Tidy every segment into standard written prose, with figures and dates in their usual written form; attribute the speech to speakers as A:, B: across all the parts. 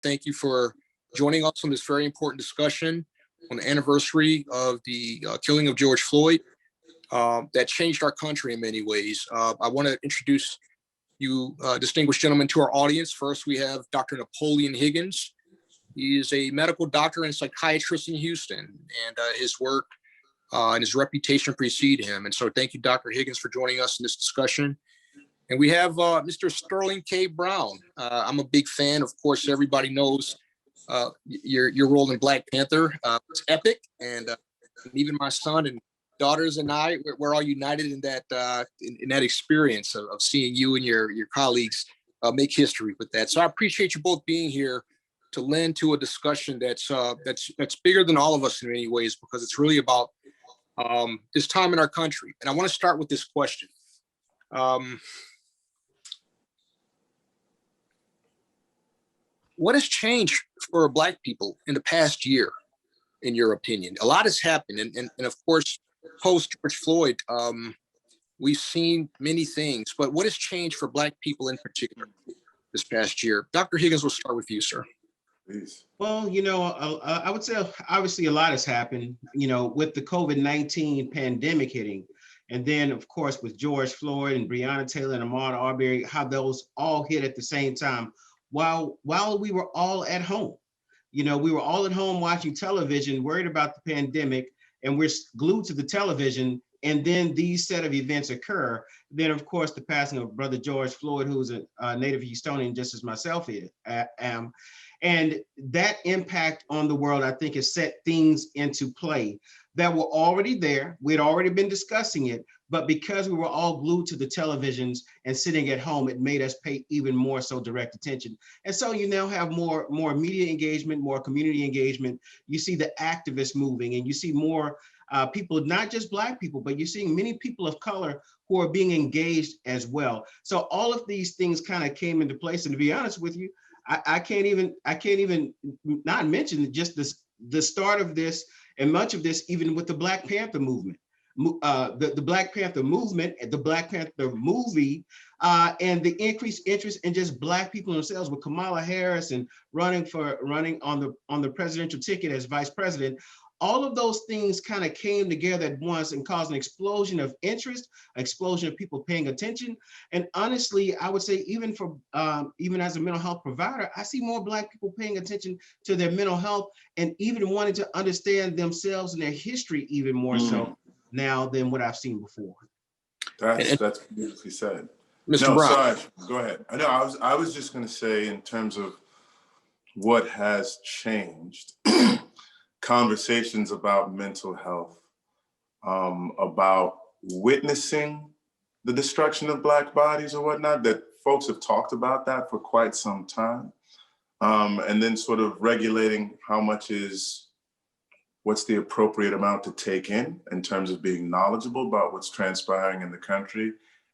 A: thank you for joining us on this very important discussion on the anniversary of the killing of George Floyd that changed our country in many ways. I want to introduce you, distinguished gentlemen, to our audience. First, we have Dr. Napoleon Higgins. He is a medical doctor and psychiatrist in Houston, and his work and his reputation precede him. And so thank you, Dr. Higgins, for joining us in this discussion. And we have Mr. Sterling K. Brown. I'm a big fan. Of course, everybody knows your role in Black Panther. It's epic. And even my son and daughters and I, we're all united in that in that experience of seeing you and your colleagues make history with that. So I appreciate you both being here to lend to a discussion that's bigger than all of us in many ways, because it's really about this time in our country. And I want to start with this question. What has changed for Black people in the past year, in your opinion? A lot has happened. And of course, post George Floyd, we've seen many things, but what has changed for Black people in particular this past year? Dr. Higgins, we'll start with you, sir.
B: Please.
C: Well, I would say obviously a lot has happened, with the COVID-19 pandemic hitting. And then, of course, with George Floyd and Breonna Taylor and Ahmaud Arbery, how those all hit at the same time while we were all at home. We were all at home watching television, worried about the pandemic, and we're glued to the television. And then these set of events occur. Then, of course, the passing of Brother George Floyd, who's a native Houstonian, just as myself am. And that impact on the world, I think, has set things into play that were already there. We had already been discussing it, but because we were all glued to the televisions and sitting at home, it made us pay even more so direct attention. And so you now have more media engagement, more community engagement. You see the activists moving, and you see more people, not just Black people, but you're seeing many people of color who are being engaged as well. So all of these things kind of came into place. And to be honest with you, I can't even not mention just the start of this and much of this, even with the Black Panther movement, the Black Panther movement, the Black Panther movie, and the increased interest in just Black people themselves, with Kamala Harris and running on the presidential ticket as vice president. All of those things kind of came together at once and caused an explosion of interest, explosion of people paying attention. And honestly, I would say even as a mental health provider, I see more Black people paying attention to their mental health and even wanting to understand themselves and their history even more so now than what I've seen before.
B: That's beautifully said.
A: Mr. Brown.
B: Sorry, go ahead. I know I was just going to say, in terms of what has changed, conversations about mental health, about witnessing the destruction of Black bodies or whatnot, that folks have talked about that for quite some time. And then sort of regulating what's the appropriate amount to take in terms of being knowledgeable about what's transpiring in the country,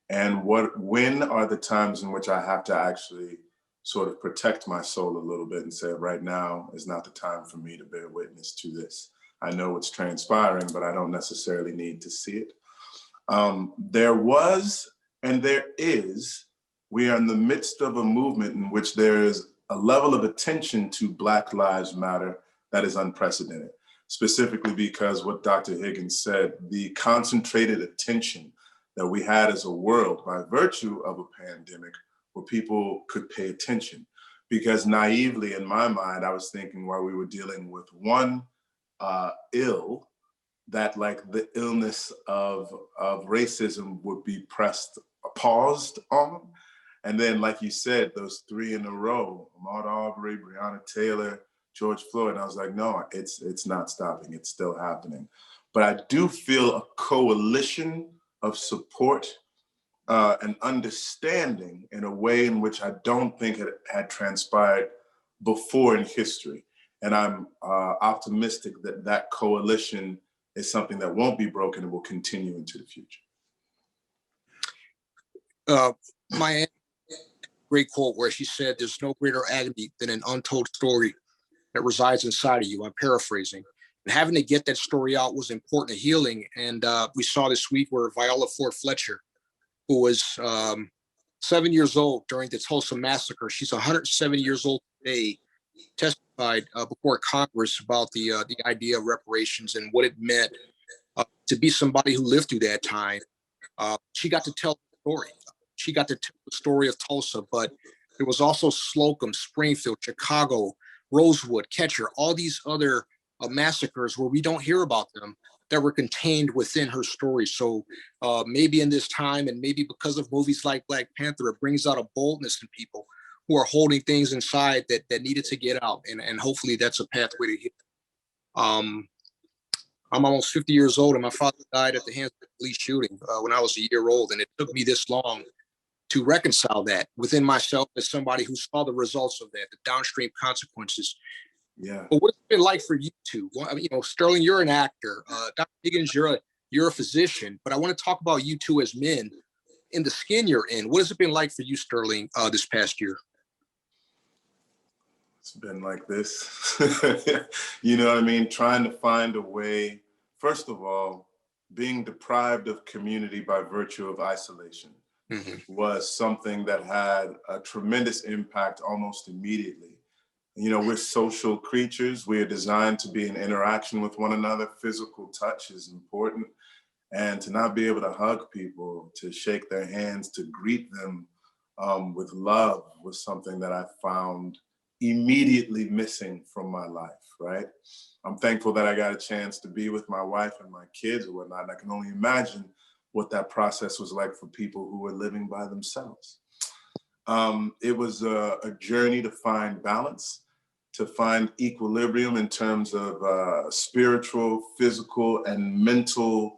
B: and when are the times in which I have to actually sort of protect my soul a little bit and say, right now is not the time for me to bear witness to this. I know it's transpiring, but I don't necessarily need to see it. There was, and there is, we are in the midst of a movement in which there is a level of attention to Black Lives Matter that is unprecedented, specifically because what Dr. Higgins said, the concentrated attention that we had as a world by virtue of a pandemic, where people could pay attention. Because naively, in my mind, I was thinking while we were dealing with one ill, that like the illness of racism would be paused on. And then, like you said, those three in a row, Ahmaud Arbery, Breonna Taylor, George Floyd, and I was like, no, it's not stopping, it's still happening. But I do feel a coalition of support and understanding in a way in which I don't think it had transpired before in history. And I'm optimistic that that coalition is something that won't be broken and will continue into the future.
A: My aunt, great quote where she said, "There's no greater agony than an untold story that resides inside of you." I'm paraphrasing. And having to get that story out was important to healing. And we saw this week where Viola Ford Fletcher, who was 7 years old during the Tulsa massacre, she's 107 years old today, testified before Congress about the idea of reparations and what it meant to be somebody who lived through that time. She got to tell the story. She got to tell the story of Tulsa, but there was also Slocum, Springfield, Chicago, Rosewood, Ketcher, all these other massacres where we don't hear about them that were contained within her story. So maybe in this time, and maybe because of movies like Black Panther, it brings out a boldness in people who are holding things inside that needed to get out. And hopefully that's a pathway to heal. I'm almost 50 years old, and my father died at the hands of a police shooting when I was a year old. And it took me this long to reconcile that within myself as somebody who saw the results of that, the downstream consequences.
B: Yeah.
A: But what's it been like for you two? Well, I mean, Sterling, you're an actor. Dr. Higgins, you're a physician. But I want to talk about you two as men in the skin you're in. What has it been like for you, Sterling, this past year?
B: It's been like this. You know what I mean? Trying to find a way, first of all, being deprived of community by virtue of isolation was something that had a tremendous impact almost immediately. You know, we're social creatures. We are designed to be in interaction with one another. Physical touch is important. And to not be able to hug people, to shake their hands, to greet them with love was something that I found immediately missing from my life, right? I'm thankful that I got a chance to be with my wife and my kids and whatnot. And I can only imagine what that process was like for people who were living by themselves. It was a journey to find balance, to find equilibrium in terms of spiritual, physical, and mental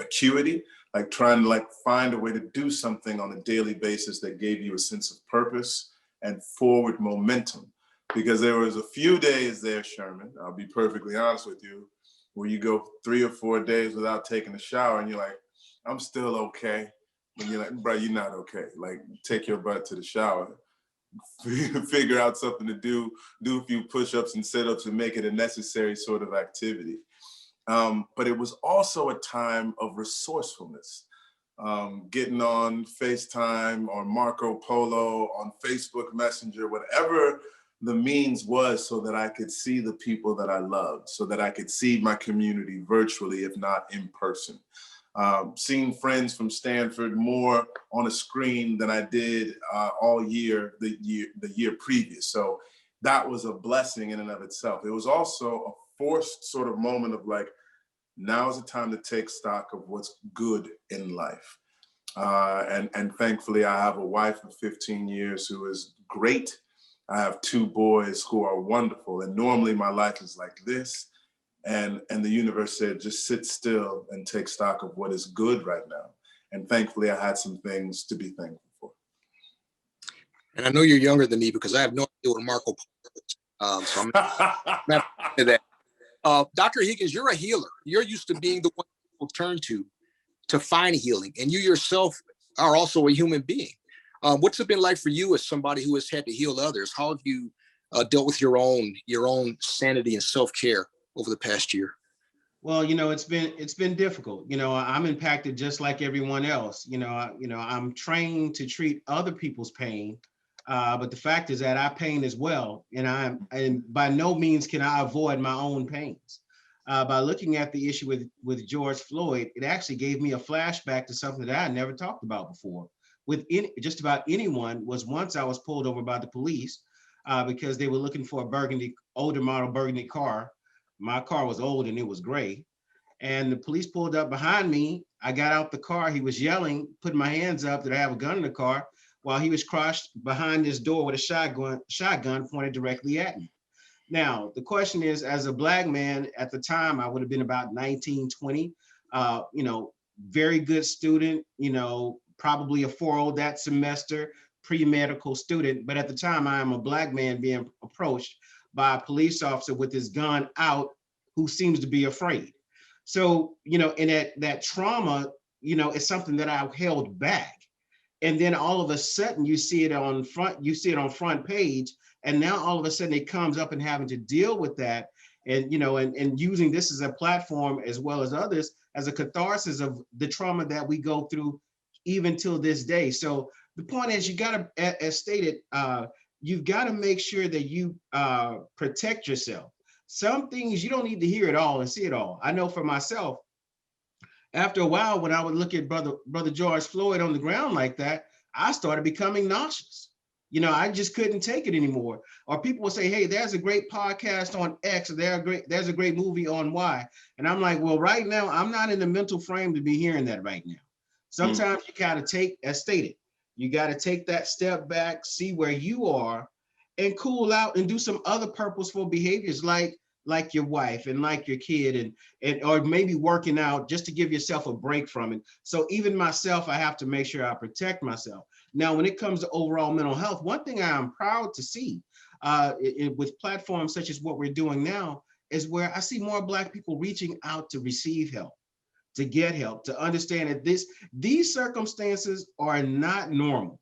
B: acuity, like trying to find a way to do something on a daily basis that gave you a sense of purpose and forward momentum. Because there was a few days there, Sherman, I'll be perfectly honest with you, where you go 3 or 4 days without taking a shower and you're like, I'm still okay. And you're like, bro, you're not okay. Like, take your butt to the shower, figure out something to do a few push-ups and sit-ups and make it a necessary sort of activity. But it was also a time of resourcefulness. Getting on FaceTime or Marco Polo, on Facebook Messenger, whatever the means was, so that I could see the people that I loved, so that I could see my community virtually, if not in person. Seeing friends from Stanford more on a screen than I did all year, the year previous. So that was a blessing in and of itself. It was also a forced sort of moment of like, now is the time to take stock of what's good in life. And thankfully, I have a wife of 15 years who is great. I have 2 boys who are wonderful. And normally my life is like this. And the universe said, just sit still and take stock of what is good right now. And thankfully, I had some things to be thankful for.
A: And I know you're younger than me because I have no idea what Marco Polo is. So I'm not to that. Dr. Higgins, you're a healer. You're used to being the one people turn to find healing. And you yourself are also a human being. What's it been like for you as somebody who has had to heal others? How have you dealt with your own sanity and self-care over the past year?
C: Well, it's been difficult. I'm impacted just like everyone else. I'm trained to treat other people's pain, but the fact is that I pain as well, and by no means can I avoid my own pains. By looking at the issue with George Floyd, it actually gave me a flashback to something that I had never talked about before. With just about anyone, was once I was pulled over by the police because they were looking for a older model burgundy car. My car was old and it was gray. And the police pulled up behind me. I got out the car. He was yelling, putting my hands up that I have a gun in the car, while he was crouched behind his door with a shotgun pointed directly at me. Now, the question is, as a Black man at the time, I would have been about 19, 20, very good student, probably a 4.0 that semester, pre-medical student. But at the time, I am a Black man being approached by a police officer with his gun out who seems to be afraid. So, and that trauma, is something that I held back. And then all of a sudden you see it on front page. And now all of a sudden it comes up and having to deal with that. And, and using this as a platform as well as others as a catharsis of the trauma that we go through even till this day. So the point is, you got to, as stated, you've got to make sure that you protect yourself. Some things you don't need to hear it all and see it all. I know for myself, after a while, when I would look at brother George Floyd on the ground like that, I started becoming nauseous. You know, I just couldn't take it anymore. Or people will say, hey, there's a great podcast on X, or there's a great movie on Y. And I'm like, well, right now, I'm not in the mental frame to be hearing that right now. Sometimes you got to take, as stated, you got to take that step back, see where you are, and cool out and do some other purposeful behaviors like your wife and like your kid and or maybe working out just to give yourself a break from it. So even myself, I have to make sure I protect myself. Now, when it comes to overall mental health, one thing I'm proud to see with platforms such as what we're doing now is where I see more Black people reaching out to receive help, to get help, to understand that these circumstances are not normal.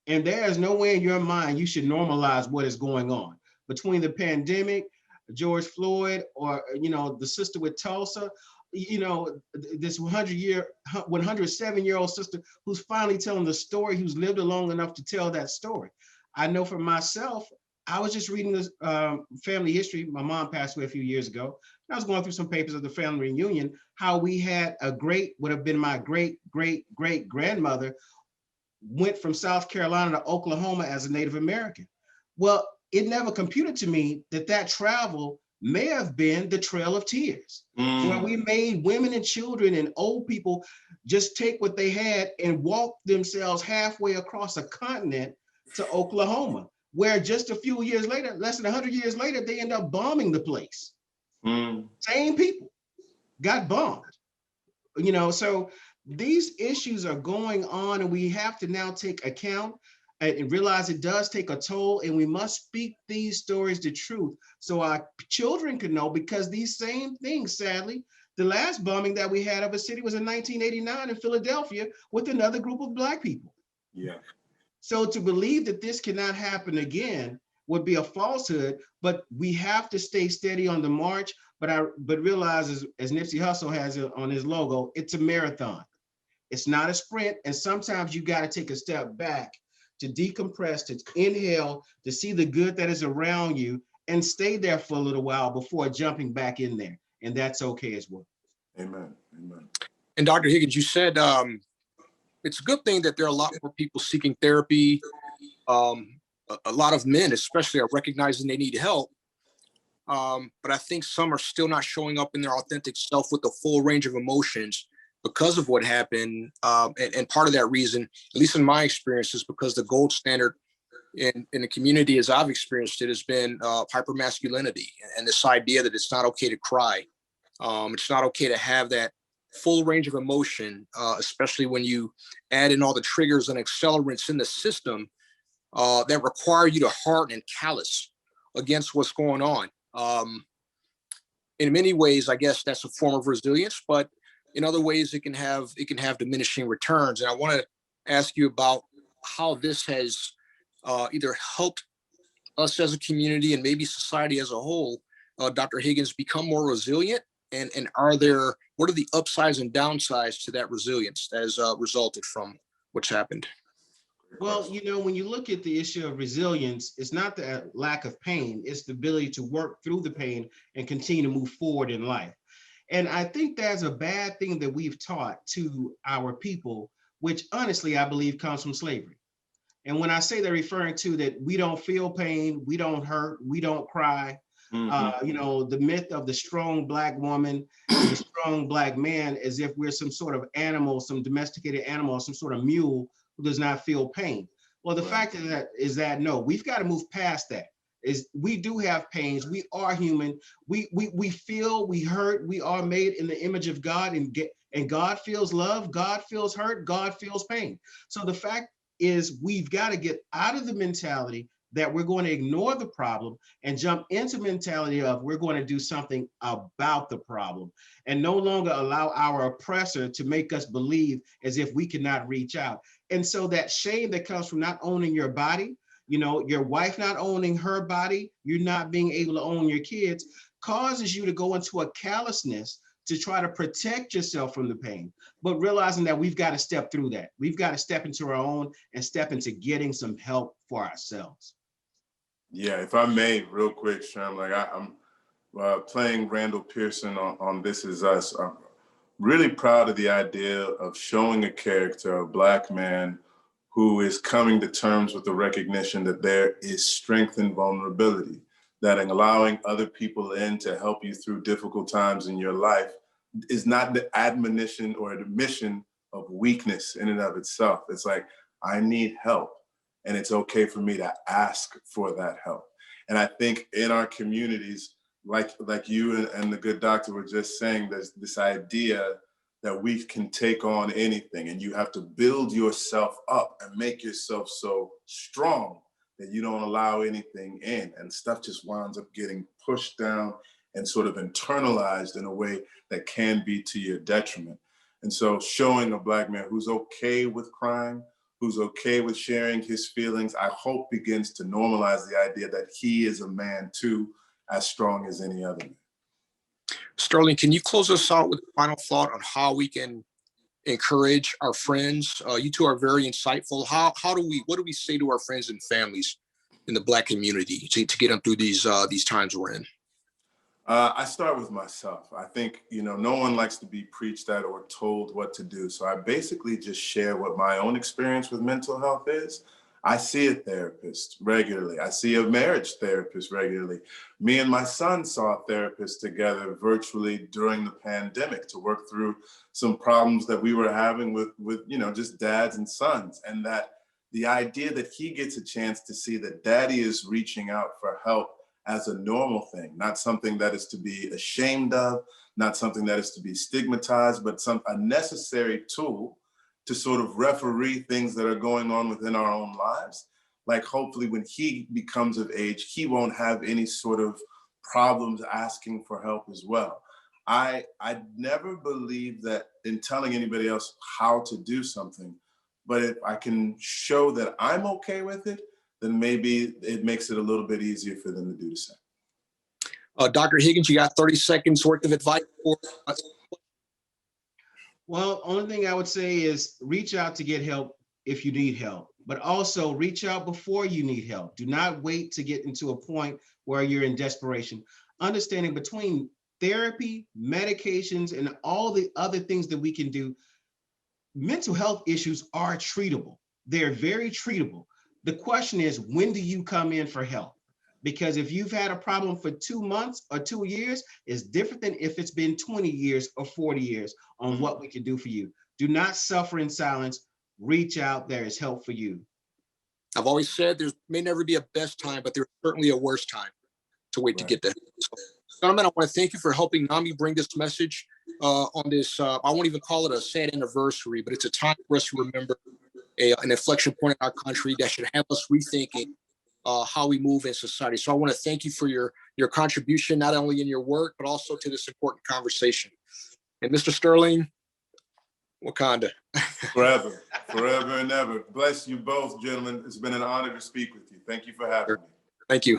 C: And there is no way in your mind you should normalize what is going on. Between the pandemic, George Floyd, or the sister with Tulsa, this 107-year-old sister who's finally telling the story, who's lived long enough to tell that story. I know for myself, I was just reading this family history. My mom passed away a few years ago. And I was going through some papers of the family reunion, how we had would have been my great-great-great-grandmother went from South Carolina to Oklahoma as a Native American. Well, it never computed to me that travel may have been the Trail of Tears, where we made women and children and old people just take what they had and walk themselves halfway across a continent to Oklahoma, where just a few years later, less than 100 years later, they end up bombing the place. Same people got bombed. So these issues are going on, and we have to now take account and realize it does take a toll, and we must speak these stories the truth so our children can know, because these same things, sadly, the last bombing that we had of a city was in 1989 in Philadelphia with another group of Black people.
B: Yeah.
C: So to believe that this cannot happen again would be a falsehood, but we have to stay steady on the march. But realize, as Nipsey Hussle has it on his logo, it's a marathon. It's not a sprint. And sometimes you got to take a step back to decompress, to inhale, to see the good that is around you, and stay there for a little while before jumping back in there. And that's okay as well.
B: Amen. Amen.
A: And Dr. Higgins, you said it's a good thing that there are a lot more people seeking therapy. A lot of men, especially, are recognizing they need help. But I think some are still not showing up in their authentic self with the full range of emotions because of what happened. And part of that reason, at least in my experience, is because the gold standard in the community, as I've experienced it, has been hypermasculinity, and this idea that it's not okay to cry. It's not okay to have that full range of emotion, especially when you add in all the triggers and accelerants in the system that require you to harden and callous against what's going on. In many ways, I guess that's a form of resilience, but in other ways, it can have diminishing returns. And I want to ask you about how this has either helped us as a community and maybe society as a whole, Dr. Higgins, become more resilient. And what are the upsides and downsides to that resilience that has resulted from what's happened?
C: Well, when you look at the issue of resilience, it's not the lack of pain, it's the ability to work through the pain and continue to move forward in life. And I think that's a bad thing that we've taught to our people, which honestly, I believe comes from slavery. And when I say they're referring to that we don't feel pain, we don't hurt, we don't cry, the myth of the strong Black woman and the strong Black man, as if we're some sort of animal, some domesticated animal, some sort of mule who does not feel pain. Well, the fact is that no, we've got to move past that. We do have pains. We are human. We feel, we hurt. We are made in the image of God, and God feels love. God feels hurt. God feels pain. So the fact is, we've got to get out of the mentality that we're going to ignore the problem and jump into mentality of we're going to do something about the problem, and no longer allow our oppressor to make us believe as if we cannot reach out. And so that shame that comes from not owning your body, your wife not owning her body, you not being able to own your kids, causes you to go into a callousness to try to protect yourself from the pain, but realizing that we've got to step through that. We've got to step into our own and step into getting some help for ourselves.
B: Yeah, if I may, real quick, Sherman, like I'm playing Randall Pearson on This Is Us. I'm really proud of the idea of showing a character, a Black man, who is coming to terms with the recognition that there is strength in vulnerability, that in allowing other people in to help you through difficult times in your life is not the admonition or admission of weakness in and of itself. It's like, I need help, and it's okay for me to ask for that help. And I think in our communities, like you and the good doctor were just saying, there's this idea that we can take on anything, and you have to build yourself up and make yourself so strong that you don't allow anything in, and stuff just winds up getting pushed down and sort of internalized in a way that can be to your detriment. And so showing a Black man who's okay with crying, who's okay with sharing his feelings, I hope begins to normalize the idea that he is a man too, as strong as any other man.
A: Sterling, can you close us out with a final thought on how we can encourage our friends? You two are very insightful. What do we say to our friends and families in the Black community to get them through these times we're in?
B: I start with myself. I think, no one likes to be preached at or told what to do. So I basically just share what my own experience with mental health is. I see a therapist regularly. I see a marriage therapist regularly. Me and my son saw a therapist together virtually during the pandemic to work through some problems that we were having with just dads and sons. And that the idea that he gets a chance to see that daddy is reaching out for help as a normal thing, not something that is to be ashamed of, not something that is to be stigmatized, but a necessary tool to sort of referee things that are going on within our own lives. Like, hopefully when he becomes of age, he won't have any sort of problems asking for help as well. I never believe that in telling anybody else how to do something, but if I can show that I'm okay with it, then maybe it makes it a little bit easier for them to do the same.
A: Dr. Higgins, you got 30 seconds worth of advice for us.
C: Well, only thing I would say is reach out to get help if you need help, but also reach out before you need help. Do not wait to get into a point where you're in desperation. Understanding between therapy, medications, and all the other things that we can do, mental health issues are treatable. They're very treatable. The question is, when do you come in for help? Because if you've had a problem for 2 months or 2 years, it's different than if it's been 20 years or 40 years on what we can do for you. Do not suffer in silence. Reach out. There is help for you.
A: I've always said there may never be a best time, but there's certainly a worse time to wait to get there. So, gentlemen, I want to thank you for helping NAMI bring this message on this. I won't even call it a sad anniversary, but it's a time for us to remember an inflection point in our country that should have us rethinking how we move in society. So I want to thank you for your contribution, not only in your work, but also to this important conversation. And Mr. Sterling, Wakanda.
B: Forever, forever and ever. Bless you both, gentlemen. It's been an honor to speak with you. Thank you for having me.
A: Thank you.